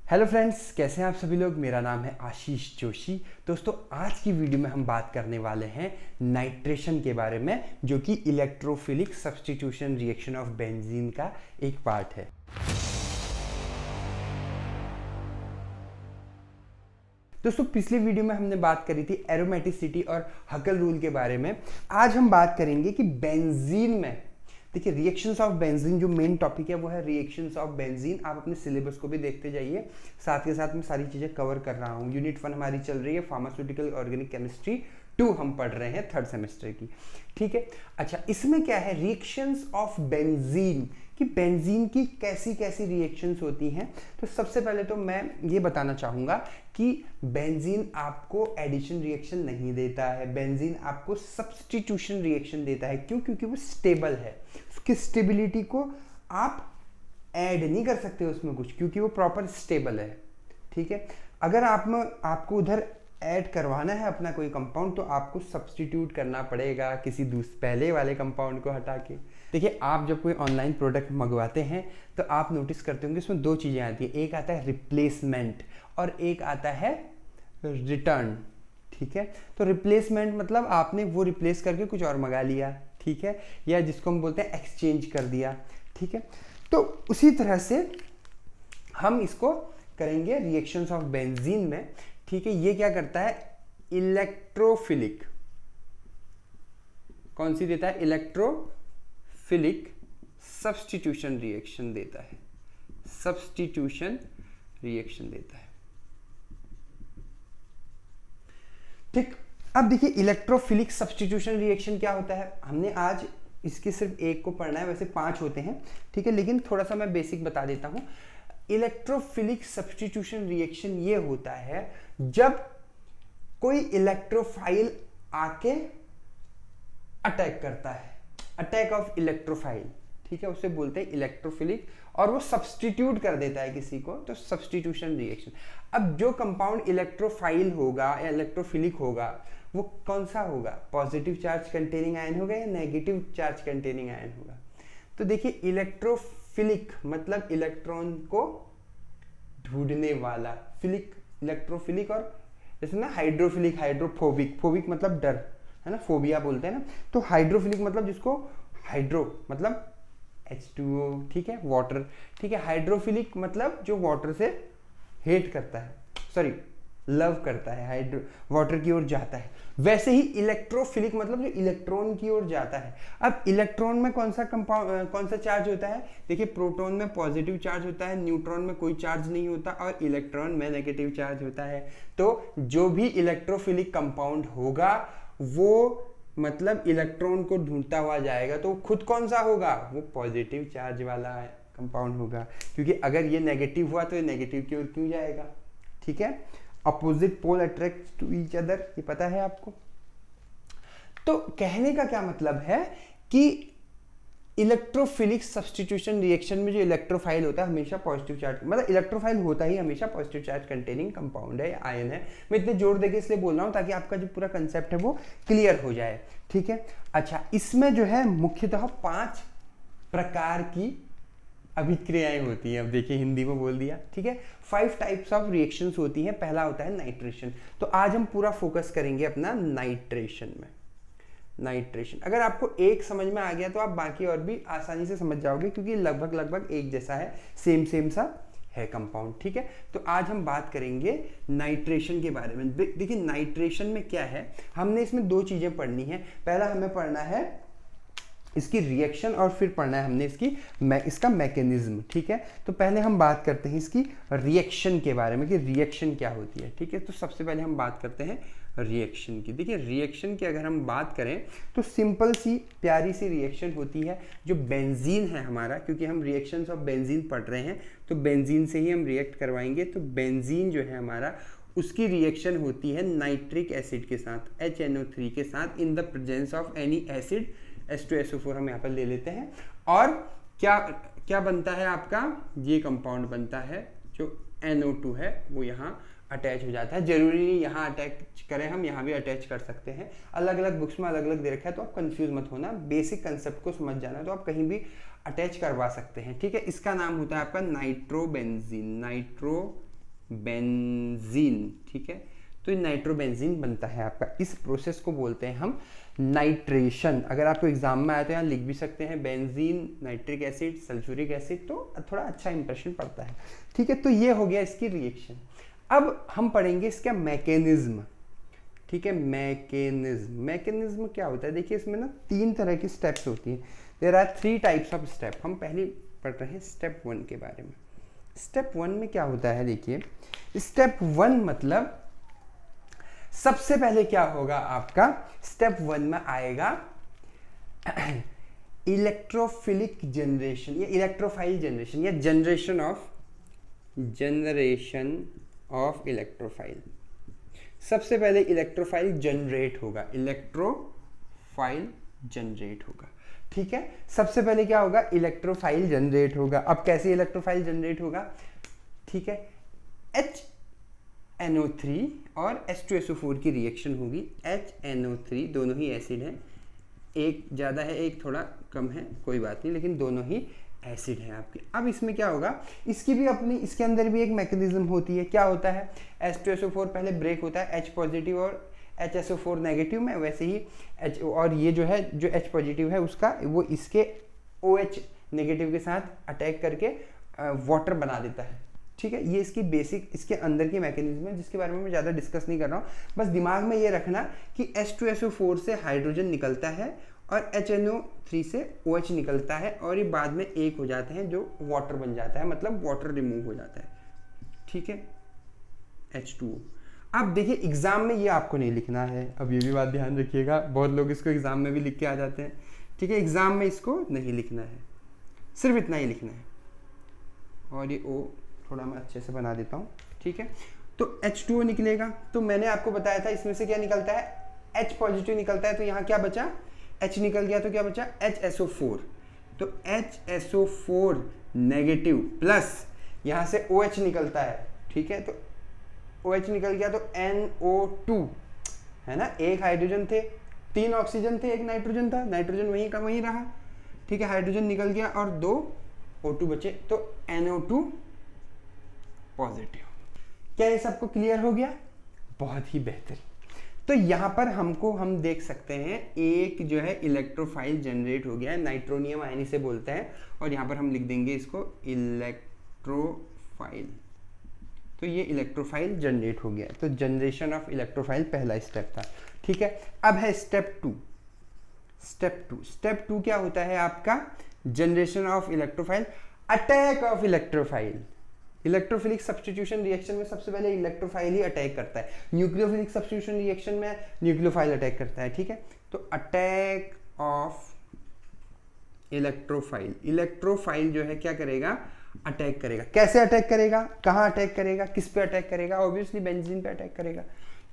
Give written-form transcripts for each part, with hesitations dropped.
Hello friends, कैसे हैं आप सभी लोग। मेरा नाम है आशीष जोशी। दोस्तों, आज की वीडियो में हम बात करने वाले हैं नाइट्रेशन के बारे में, जो कि electrophilic substitution reaction of benzene का एक पार्ट है। दोस्तों, पिछली वीडियो में हमने बात करी थी एरोमेटिसिटी और हकल रूल के बारे में। आज हम बात करेंगे कि बेंजीन में, देखिए, रिएक्शंस ऑफ बेंजीन जो मेन टॉपिक है वो है रिएक्शंस ऑफ बेंजीन। आप अपने सिलेबस को भी देखते जाइए, साथ के साथ मैं सारी चीज़ें कवर कर रहा हूँ। यूनिट 1 हमारी चल रही है फार्मास्यूटिकल ऑर्गेनिक केमिस्ट्री 2 हम पढ़ रहे हैं 3rd सेमेस्टर की, ठीक है। अच्छा, इसमें क्या है, रिएक्शंस ऑफ बेंजीन, कि बेंजीन की कैसी कैसी रिएक्शंस होती हैं। तो सबसे पहले तो मैं ये बताना चाहूँगा कि बेंजीन आपको एडिशन रिएक्शन नहीं देता है, बेंजीन आपको सब्स्टिट्यूशन रिएक्शन देता है। क्यों? क्योंकि वो स्टेबल है, उसकी स्टेबिलिटी को आप ऐड नहीं कर सकते उसमें कुछ, क्योंकि वो प्रॉपर स्टेबल है, ठीक है। अगर आपको उधर ऐड करवाना है अपना कोई कंपाउंड, तो आपको सब्स्टिट्यूट करना पड़ेगा किसी पहले वाले कंपाउंड को हटा के। देखिए, आप जब कोई ऑनलाइन प्रोडक्ट मंगवाते हैं तो आप नोटिस करते होंगे इसमें 2 चीज़ें आती हैं, एक आता है रिप्लेसमेंट और एक आता है रिटर्न, ठीक है। तो रिप्लेसमेंट मतलब आपने वो रिप्लेस करके कुछ और मंगा लिया, ठीक है, या जिसको हम बोलते हैं एक्सचेंज कर दिया, ठीक है। तो उसी तरह से हम इसको करेंगे रिएक्शंस ऑफ बेंजीन में, ठीक है। ये क्या करता है, इलेक्ट्रोफिलिक, कौन सी देता है, इलेक्ट्रोफिलिक सब्स्टिट्यूशन रिएक्शन देता है, सब्स्टिट्यूशन रिएक्शन देता है, ठीक। अब देखिए, इलेक्ट्रोफिलिक सब्स्टिट्यूशन रिएक्शन क्या होता है, हमने आज इसके सिर्फ एक को पढ़ना है, वैसे 5 होते हैं, ठीक है, लेकिन थोड़ा सा मैं बेसिक बता देता हूं। इलेक्ट्रोफिलिक सब्स्टिट्यूशन रिएक्शन ये होता है जब कोई इलेक्ट्रोफाइल आके अटैक करता है, अटैक ऑफ इलेक्ट्रोफाइल, ठीक है, उसे बोलते हैं इलेक्ट्रोफिलिक, और वो सब्स्टिट्यूट कर देता है किसी को, तो सब्स्टिट्यूशन रिएक्शन। अब जो कंपाउंड इलेक्ट्रोफाइल होगा या इलेक्ट्रोफिलिक होगा, वो कौन सा होगा, पॉजिटिव चार्ज कंटेनिंग आयन होगा या नेगेटिव चार्ज कंटेनिंग आयन होगा। तो देखिए, इलेक्ट्रोफिलिक मतलब इलेक्ट्रॉन को ढूंढने वाला, फिलिक इलेक्ट्रोफिलिक, और जैसे ना हाइड्रोफिलिक, हाइड्रोफोबिक, फोबिक मतलब डर, है ना, फोबिया बोलते हैं ना। तो हाइड्रोफिलिक मतलब जिसको हाइड्रो मतलब H2O, ठीक है, वाटर, ठीक है। हाइड्रोफिलिक मतलब जो वाटर से हेट करता है, सॉरी लव करता है, हाइड्रो वाटर की ओर जाता है। वैसे ही इलेक्ट्रोफिलिक मतलब जो इलेक्ट्रॉन की ओर जाता है। अब इलेक्ट्रॉन में कौन सा कंपाउंड, कौन सा चार्ज होता है, देखिए, प्रोटॉन में पॉजिटिव चार्ज होता है, न्यूट्रॉन में कोई चार्ज नहीं होता, और इलेक्ट्रॉन में नेगेटिव चार्ज होता है। तो जो भी इलेक्ट्रोफिलिक कंपाउंड होगा वो मतलब इलेक्ट्रॉन को ढूंढता हुआ जाएगा, तो खुद कौन सा होगा, वो पॉजिटिव चार्ज वाला कंपाउंड होगा, क्योंकि अगर ये नेगेटिव हुआ तो ये नेगेटिव की ओर क्यों जाएगा, ठीक है। Opposite pole attract to each other, ये पता है आपको। तो कहने का क्या मतलब है कि इलेक्ट्रोफिलिक सब्स्टिट्यूशन रिएक्शन में जो इलेक्ट्रोफाइल होता है हमेशा पॉजिटिव चार्ज, मतलब इलेक्ट्रोफाइल होता ही हमेशा पॉजिटिव चार्ज कंटेनिंग कंपाउंड है, आयन है। मैं इतने जोर देके इसलिए बोल रहा हूं ताकि आपका जो पूरा कंसेप्ट है वो क्लियर हो जाए, ठीक है। अच्छा, इसमें जो है मुख्यतः 5 प्रकार की अभिक्रियाएं होती हैं। अब देखिए, हिंदी में बोल दिया, ठीक है। 5 टाइप्स ऑफ रिएक्शंस होती हैं। पहला होता है नाइट्रेशन। तो आज हम पूरा फोकस करेंगे अपना नाइट्रेशन में। नाइट्रेशन अगर आपको एक समझ में आ गया तो आप बाकी और भी आसानी से समझ जाओगे, क्योंकि लगभग एक जैसा है, सेम सा है कंपाउंड, ठीक है। तो आज हम बात करेंगे नाइट्रेशन के बारे में। देखिए, नाइट्रेशन में क्या है, हमने इसमें 2 चीजें पढ़नी है। पहला हमें पढ़ना है इसकी रिएक्शन, और फिर पढ़ना है हमने इसका मैकेनिज्म, ठीक है। तो पहले हम बात करते हैं इसकी रिएक्शन के बारे में कि रिएक्शन क्या होती है, ठीक है। तो सबसे पहले हम बात करते हैं रिएक्शन की। देखिए, रिएक्शन की अगर हम बात करें तो सिंपल सी प्यारी सी रिएक्शन होती है। जो बेंजीन है हमारा, क्योंकि हम रिएक्शंस ऑफ बेंजीन पढ़ रहे हैं तो बेंजीन से ही हम रिएक्ट करवाएंगे। तो बेंजीन जो है हमारा, उसकी रिएक्शन होती है नाइट्रिक एसिड के साथ, HNO3 के साथ, in the presence of any acid, H2SO4 हम यहाँ पर ले लेते हैं। और क्या क्या बनता है आपका, ये कंपाउंड बनता है, जो NO2 है वो यहाँ अटैच हो जाता है। जरूरी नहीं यहाँ अटैच करें, हम यहाँ भी अटैच कर सकते हैं। अलग अलग बुक्स में अलग अलग दे रखा है, तो आप कंफ्यूज मत होना, बेसिक कंसेप्ट को समझ जाना, तो आप कहीं भी अटैच करवा सकते हैं, ठीक है। इसका नाम होता है आपका नाइट्रोबेंजीन, नाइट्रोबेंजीन, बेंजीन, ठीक है। तो ये नाइट्रोबेंजीन बनता है आपका। इस प्रोसेस को बोलते हैं हम नाइट्रेशन। अगर आपको एग्जाम में आए तो यहाँ लिख भी सकते हैं benzene, nitric acid, sulphuric acid, तो थोड़ा अच्छा इंप्रेशन पड़ता है, ठीक है। तो ये हो गया इसकी रिएक्शन। अब हम पढ़ेंगे इसका मैकेनिज्म, ठीक है। मैकेनिज्म क्या होता है, देखिए इसमें ना 3 तरह की स्टेप्स होती हैं। There are 3 types of step. हम पहले पढ़ रहे हैं स्टेप 1 के बारे में। स्टेप 1 में क्या होता है, देखिए स्टेप 1 मतलब सबसे पहले क्या होगा आपका, स्टेप 1 में आएगा इलेक्ट्रोफिलिक जनरेशन या इलेक्ट्रोफाइल जनरेशन या जनरेशन ऑफ इलेक्ट्रोफाइल। सबसे पहले इलेक्ट्रोफाइल जनरेट होगा, इलेक्ट्रोफाइल जनरेट होगा, ठीक है। सबसे पहले क्या होगा, इलेक्ट्रोफाइल जनरेट होगा। अब कैसे इलेक्ट्रोफाइल जनरेट होगा, ठीक है। HNO3 और H2SO4 की रिएक्शन होगी। HNO3 दोनों ही एसिड हैं, एक ज़्यादा है एक थोड़ा कम है, कोई बात नहीं, लेकिन दोनों ही एसिड है आपके। अब इसमें क्या होगा, इसकी भी अपनी, इसके अंदर भी एक मैकेनिज्म होती है। क्या होता है, H2SO4 पहले ब्रेक होता है H पॉजिटिव और HSO4 नेगेटिव में, वैसे ही H, और ये जो है जो H पॉजिटिव है उसका वो इसके OH नेगेटिव के साथ अटैक करके वाटर बना देता है, ठीक है। ये इसकी बेसिक, इसके अंदर की मैकेनिज्म है, जिसके बारे में मैं ज़्यादा डिस्कस नहीं कर रहा हूँ। बस दिमाग में ये रखना कि H2SO4 से हाइड्रोजन निकलता है और HNO3 से OH निकलता है, और ये बाद में एक हो जाते हैं जो वाटर बन जाता है, मतलब वाटर रिमूव हो जाता है, ठीक है, H2O। अब देखिए एग्जाम में ये आपको नहीं लिखना है, अब ये भी बात ध्यान रखिएगा, बहुत लोग इसको एग्जाम में भी लिख के आ जाते हैं, ठीक है। एग्जाम में इसको नहीं लिखना है, सिर्फ इतना ही लिखना है। और ये O थोड़ा मैं अच्छे से बना देता हूँ, ठीक है। तो H2O निकलेगा, तो मैंने आपको बताया था इसमें से क्या निकलता है, H पॉजिटिव निकलता है, तो यहाँ क्या बचा, H निकल गया, तो क्या बचा HSO4। तो HSO4 नेगेटिव प्लस यहाँ से OH निकलता है, ठीक है। तो OH निकल गया तो NO2 है ना, एक हाइड्रोजन थे, 3 ऑक्सीजन थे, एक नाइट्रोजन था, नाइट्रोजन वहीं का वहीं रहा, ठीक है। हाइड्रोजन निकल गया और 2 O2 बचे, तो NO2 पॉजिटिव। क्या ये सबको क्लियर हो गया, बहुत ही बेहतर। तो यहाँ पर हम देख सकते हैं एक जो है इलेक्ट्रोफाइल जनरेट हो गया है, नाइट्रोनियम आयन इसे बोलते हैं, और यहाँ पर हम लिख देंगे इसको इलेक्ट्रोफाइल। तो ये इलेक्ट्रोफाइल जनरेट हो गया, तो जनरेशन ऑफ इलेक्ट्रोफाइल पहला स्टेप था, ठीक है। अब है स्टेप 2। स्टेप 2 क्या होता है आपका, generation of electrophile, attack of electrophile. Electrophilic substitution reaction में सबसे पहले इलेक्ट्रोफाइल ही अटैक करता है, न्यूक्लियोफिलिक सब्स्टिट्यूशन रिएक्शन में न्यूक्लियोफाइल अटैक करता है, ठीक है। तो अटैक ऑफ इलेक्ट्रोफाइल, इलेक्ट्रोफाइल जो है क्या करेगा, अटैक करेगा। कैसे अटैक करेगा, कहाँ अटैक करेगा, किस पे अटैक करेगा, ऑब्वियसली बेंजीन पे अटैक करेगा,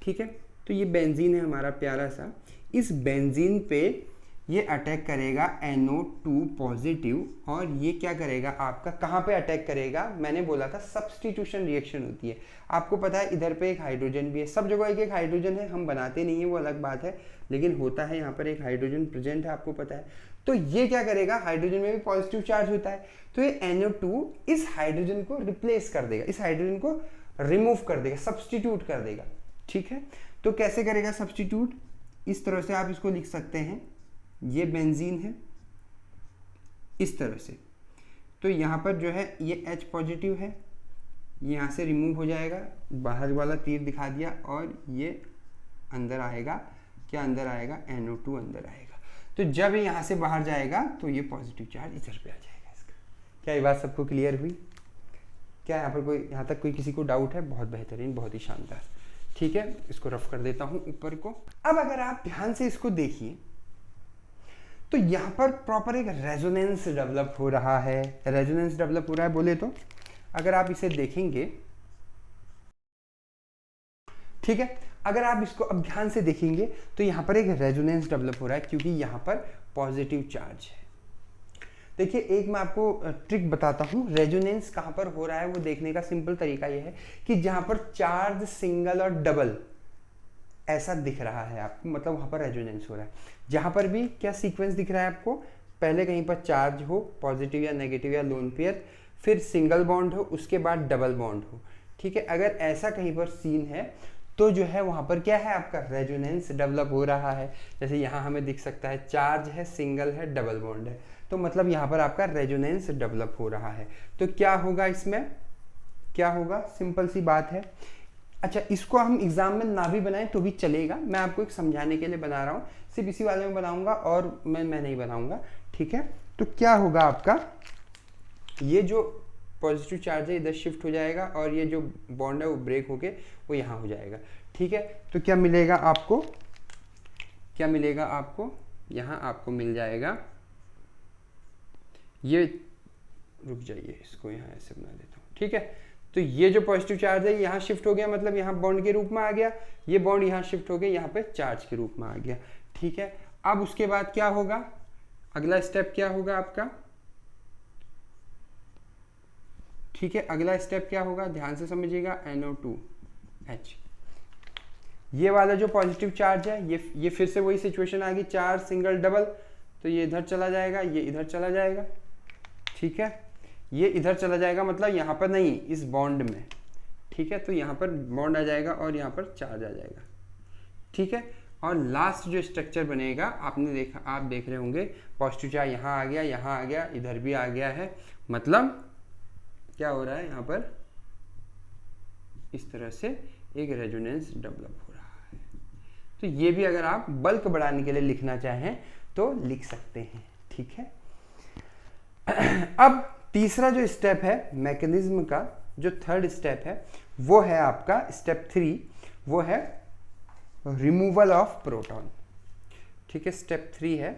ठीक है। तो ये बेंजीन है हमारा प्यारा सा, इस बेंजीन पे ये अटैक करेगा NO2 पॉजिटिव, और ये क्या करेगा आपका, कहाँ पे अटैक करेगा, मैंने बोला था सब्स्टिट्यूशन रिएक्शन होती है, आपको पता है इधर पे एक हाइड्रोजन भी है, सब जगह एक एक हाइड्रोजन है, हम बनाते नहीं है वो अलग बात है, लेकिन होता है, यहाँ पर एक हाइड्रोजन प्रेजेंट है, आपको पता है। तो ये क्या करेगा, हाइड्रोजन में भी पॉजिटिव चार्ज होता है, तो ये NO2 इस हाइड्रोजन को रिप्लेस कर देगा, इस हाइड्रोजन को रिमूव कर देगा, सब्स्टिट्यूट कर देगा, ठीक है। तो कैसे करेगा सब्स्टिट्यूट, इस तरह से आप इसको लिख सकते हैं, ये बेंजीन है इस तरह से, तो यहाँ पर जो है ये H पॉजिटिव है, यहाँ से रिमूव हो जाएगा, बाहर वाला तीर दिखा दिया, और ये अंदर आएगा, क्या अंदर आएगा, NO2 अंदर आएगा। तो जब ये यहाँ से बाहर जाएगा तो ये पॉजिटिव चार्ज इधर पे आ जाएगा इसका। क्या ये बात सबको क्लियर हुई, क्या यहाँ पर कोई, यहाँ तक कोई किसी को डाउट है, बहुत बेहतरीन, बहुत ही शानदार, ठीक है। इसको रफ कर देता हूँ ऊपर को। अब अगर आप ध्यान से इसको देखिए तो यहाँ पर प्रॉपर एक रेजोनेंस डेवलप हो रहा है, रेजोनेंस डेवलप हो रहा है बोले तो, अगर आप इसे देखेंगे, ठीक है, अगर आप इसको अब ध्यान से देखेंगे तो यहाँ पर एक रेजोनेंस डेवलप हो रहा है, क्योंकि यहाँ पर पॉजिटिव चार्ज है। देखिए एक मैं आपको ट्रिक बताता हूँ, रेजोनेंस कहाँ पर हो रहा है वो देखने का सिंपल तरीका ये है कि जहाँ पर चार्ज सिंगल और डबल ऐसा दिख रहा है आपको, मतलब वहाँ पर रेजोनेंस हो रहा है। जहाँ पर भी क्या सीक्वेंस दिख रहा है आपको, पहले कहीं पर चार्ज हो, पॉजिटिव या नेगेटिव या लोन पेयर, फिर सिंगल बॉन्ड हो, उसके बाद डबल बॉन्ड हो, ठीक है, अगर ऐसा कहीं पर सीन है तो जो है वहाँ पर क्या है, आपका रेजोनेंस डेवलप हो रहा है। जैसे यहाँ हमें दिख सकता है चार्ज है, सिंगल है, डबल बॉन्ड है, तो मतलब यहाँ पर आपका रेजोनेंस डेवलप हो रहा है। तो क्या होगा इसमें, क्या होगा, सिंपल सी बात है। अच्छा, इसको हम एग्जाम में ना भी बनाएं तो भी चलेगा, मैं आपको एक समझाने के लिए बना रहा हूँ, सिर्फ इसी वाले में बनाऊंगा और मैं नहीं बनाऊंगा, ठीक है। तो क्या होगा आपका, ये जो पॉजिटिव चार्ज है इधर शिफ्ट हो जाएगा और ये जो बॉन्ड है वो ब्रेक होके वो यहाँ हो जाएगा, ठीक है। तो क्या मिलेगा आपको, क्या मिलेगा आपको, यहाँ आपको मिल जाएगा ये, रुक जाइए इसको यहाँ ऐसे बना देता हूँ, ठीक है। तो ये जो पॉजिटिव चार्ज है यहाँ शिफ्ट हो गया, मतलब यहाँ बॉन्ड के रूप में आ गया, ये बॉन्ड यहाँ शिफ्ट हो गया, यहाँ पे चार्ज के रूप में आ गया, ठीक है। अब उसके बाद क्या होगा, अगला स्टेप क्या होगा आपका, ठीक है, अगला स्टेप क्या होगा, ध्यान से समझिएगा, NO2H, ये वाला जो पॉजिटिव चार्ज है ये फिर से वही सिचुएशन आ गई, चार्ज सिंगल डबल, तो ये इधर चला जाएगा, ये इधर चला जाएगा, ठीक है, ये इधर चला जाएगा, मतलब यहाँ पर नहीं, इस बॉन्ड में, ठीक है। तो यहाँ पर बॉन्ड आ जाएगा और यहाँ पर चार्ज आ जाएगा, ठीक है। और लास्ट जो स्ट्रक्चर बनेगा, आपने देखा, आप देख रहे होंगे पॉजिटिव चार्ज यहाँ आ गया, यहाँ आ गया, इधर भी आ गया है, मतलब क्या हो रहा है यहाँ पर, इस तरह से एक रेजोनेंस डेवलप हो रहा है। तो ये भी अगर आप बल्क बढ़ाने के लिए लिखना चाहें तो लिख सकते हैं, ठीक है। अब तीसरा जो स्टेप है मैकेनिज्म का, जो थर्ड स्टेप है वो है आपका स्टेप 3, वो है रिमूवल ऑफ प्रोटॉन, ठीक है। स्टेप 3 है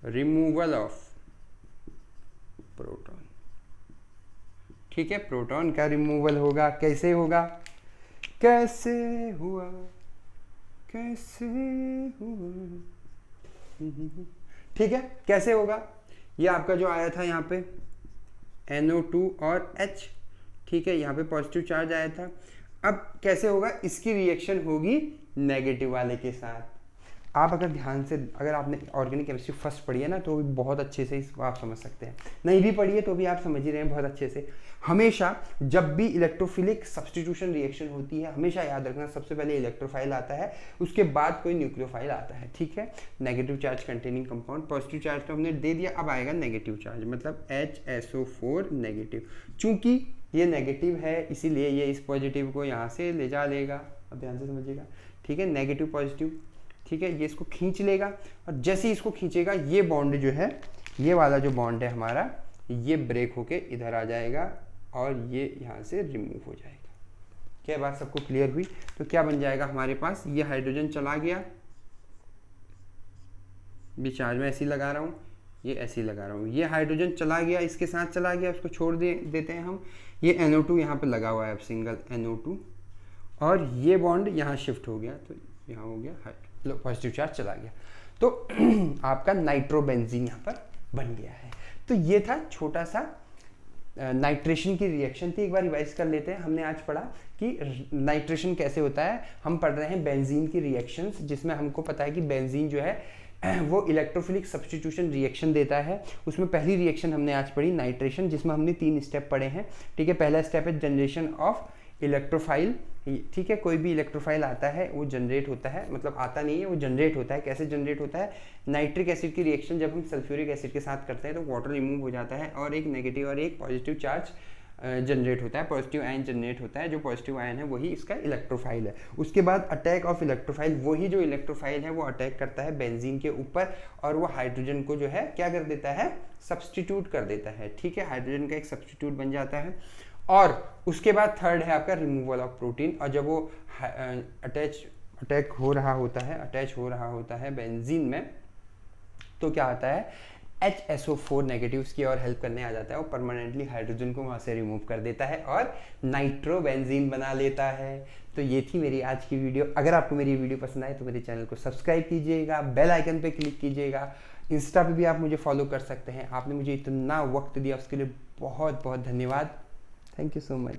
रिमूवल ऑफ प्रोटॉन, ठीक है। प्रोटॉन का रिमूवल होगा, कैसे होगा, कैसे हुआ, कैसे हुआ, ठीक है, कैसे होगा, ये आपका जो आया था यहाँ पे NO2 और H, ठीक है, यहाँ पे पॉजिटिव चार्ज आया था। अब कैसे होगा, इसकी रिएक्शन होगी नेगेटिव वाले के साथ। आप अगर ध्यान से, अगर आपने ऑर्गेनिक केमिस्ट्री फर्स्ट पढ़ी है ना, तो बहुत अच्छे से इसको आप समझ सकते हैं, नहीं भी पढ़ी है तो भी आप समझ ही रहे हैं बहुत अच्छे से। हमेशा जब भी इलेक्ट्रोफिलिक सब्स्टिट्यूशन रिएक्शन होती है, हमेशा याद रखना सबसे पहले इलेक्ट्रोफाइल आता है, उसके बाद कोई न्यूक्लियोफाइल आता है, ठीक है। Negative charge containing compound, positive charge तो हमने दे दिया, अब आएगा नेगेटिव चार्ज, मतलब HSO4 नेगेटिव। चूंकि ये नेगेटिव है इसीलिए ये इस पॉजिटिव को यहाँ से ले जा लेगा, अब ध्यान से समझिएगा, ठीक है, नेगेटिव पॉजिटिव, ठीक है, ये इसको खींच लेगा और जैसे ही इसको खींचेगा ये बॉन्ड जो है, ये वाला जो बॉन्ड है हमारा, ये ब्रेक होके इधर आ जाएगा और ये यहाँ से रिमूव हो जाएगा। क्या बात सबको क्लियर हुई? तो क्या बन जाएगा हमारे पास, ये हाइड्रोजन चला गया, भी चार्ज में ऐसे ही लगा रहा हूँ, ये ऐसे ही लगा रहा हूँ, ये हाइड्रोजन चला गया, इसके साथ चला गया, उसको छोड़ देते हैं हम, ये NO2 यहाँ पे लगा हुआ है, अब सिंगल NO2, और ये बॉन्ड यहाँ शिफ्ट हो गया, तो यहाँ हो गया पॉजिटिव चार्ज चला गया, तो आपका नाइट्रोबेंजीन यहाँ पर बन गया है। तो ये था छोटा सा नाइट्रेशन की रिएक्शन थी। एक बार रिवाइज कर लेते हैं। हमने आज पढ़ा कि नाइट्रेशन कैसे होता है। हम पढ़ रहे हैं बेंजीन की रिएक्शंस, जिसमें हमको पता है कि बेंजीन जो है वो इलेक्ट्रोफिलिक सब्स्टिट्यूशन रिएक्शन देता है। उसमें पहली रिएक्शन हमने आज पढ़ी नाइट्रेशन, जिसमें हमने 3 स्टेप पढ़े हैं, ठीक है। पहला स्टेप है जनरेशन ऑफ इलेक्ट्रोफाइल, ठीक है। कोई भी इलेक्ट्रोफाइल आता है वो जनरेट होता है, मतलब आता नहीं है, वो जनरेट होता है। कैसे जनरेट होता है? नाइट्रिक एसिड की रिएक्शन जब हम सल्फ्यूरिक एसिड के साथ करते हैं तो वाटर रिमूव हो जाता है और एक नेगेटिव और एक पॉजिटिव चार्ज जनरेट होता है, पॉजिटिव आयन जनरेट होता है। जो पॉजिटिव आयन है वही इसका इलेक्ट्रोफाइल है। उसके बाद अटैक ऑफ इलेक्ट्रोफाइल, वही जो इलेक्ट्रोफाइल है वो अटैक करता है बेंजीन के ऊपर और वो हाइड्रोजन को जो है क्या कर देता है, सब्स्टिट्यूट कर देता है, ठीक है। हाइड्रोजन का एक सब्स्टिट्यूट बन जाता है। और उसके बाद थर्ड है आपका रिमूवल ऑफ प्रोटीन। और जब वो अटैच हो रहा होता है बेंजीन में, तो क्या आता है, HSO4 नेगेटिव की और हेल्प करने आ जाता है और परमानेंटली हाइड्रोजन को वहाँ से रिमूव कर देता है और नाइट्रोबेंजीन बना लेता है। तो ये थी मेरी आज की वीडियो। अगर आपको मेरी वीडियो पसंद आए तो मेरे चैनल को सब्सक्राइब कीजिएगा, बेल आइकन पे क्लिक कीजिएगा। इंस्टा पे भी आप मुझे फॉलो कर सकते हैं। आपने मुझे इतना वक्त दिया उसके लिए बहुत बहुत धन्यवाद। Thank you so much.